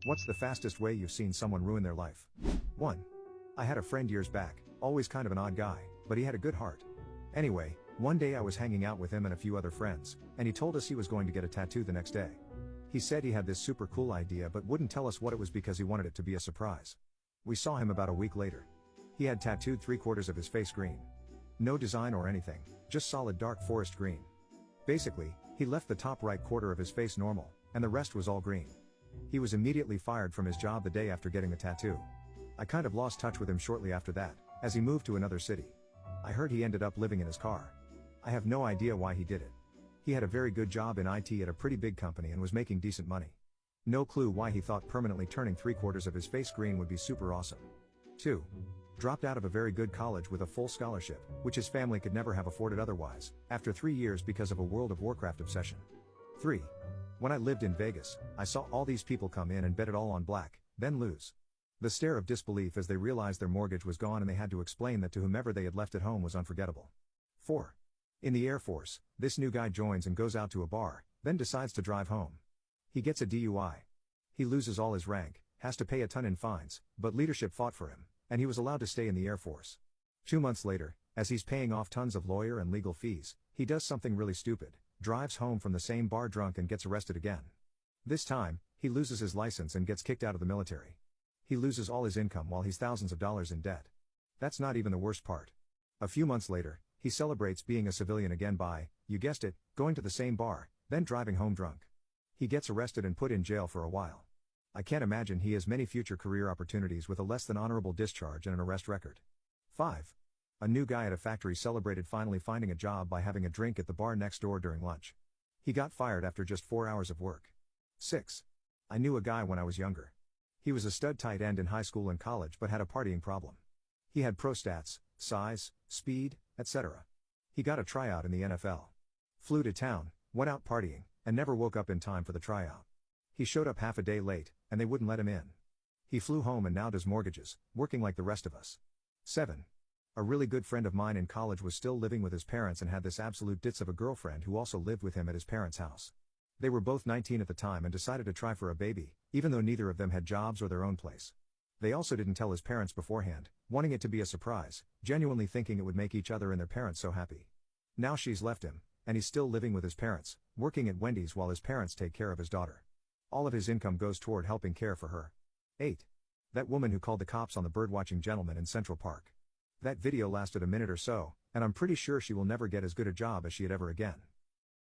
What's the fastest way you've seen someone ruin their life? 1. I had a friend years back, always kind of an odd guy, but he had a good heart. Anyway, one day I was hanging out with him and a few other friends, and he told us he was going to get a tattoo the next day. He said he had this super cool idea but wouldn't tell us what it was because he wanted it to be a surprise. We saw him about a week later. He had tattooed 3/4 of his face green. No design or anything, just solid dark forest green. Basically, he left the top right quarter of his face normal, and the rest was all green. He was immediately fired from his job the day after getting the tattoo. I kind of lost touch with him shortly after that, as he moved to another city. I heard he ended up living in his car. I have no idea why he did it. He had a very good job in IT at a pretty big company and was making decent money. No clue why he thought permanently turning 3/4 of his face green would be super awesome. 2. Dropped out of a very good college with a full scholarship, which his family could never have afforded otherwise, after 3 years because of a World of Warcraft obsession. 3. When I lived in Vegas, I saw all these people come in and bet it all on black, then lose. The stare of disbelief as they realized their mortgage was gone and they had to explain that to whomever they had left at home was unforgettable. 4. In the Air Force, this new guy joins and goes out to a bar, then decides to drive home. He gets a DUI. He loses all his rank, has to pay a ton in fines, but leadership fought for him, and he was allowed to stay in the Air Force. 2 months later, as he's paying off tons of lawyer and legal fees, he does something really stupid, drives home from the same bar drunk and gets arrested again. This time, he loses his license and gets kicked out of the military. He loses all his income while he's thousands of dollars in debt. That's not even the worst part. A few months later, he celebrates being a civilian again by, you guessed it, going to the same bar, then driving home drunk. He gets arrested and put in jail for a while. I can't imagine he has many future career opportunities with a less than honorable discharge and an arrest record. 5. A new guy at a factory celebrated finally finding a job by having a drink at the bar next door during lunch. He got fired after just 4 hours of work. 6. I knew a guy when I was younger. He was a stud tight end in high school and college but had a partying problem. He had pro stats, size, speed, etc. He got a tryout in the NFL. Flew to town, went out partying, and never woke up in time for the tryout. He showed up half a day late, and they wouldn't let him in. He flew home and now does mortgages, working like the rest of us. 7. A really good friend of mine in college was still living with his parents and had this absolute ditz of a girlfriend who also lived with him at his parents' house. They were both 19 at the time and decided to try for a baby, even though neither of them had jobs or their own place. They also didn't tell his parents beforehand, wanting it to be a surprise, genuinely thinking it would make each other and their parents so happy. Now she's left him, and he's still living with his parents, working at Wendy's while his parents take care of his daughter. All of his income goes toward helping care for her. 8. That woman who called the cops on the birdwatching gentleman in Central Park. That video lasted a minute or so, and I'm pretty sure she will never get as good a job as she had ever again.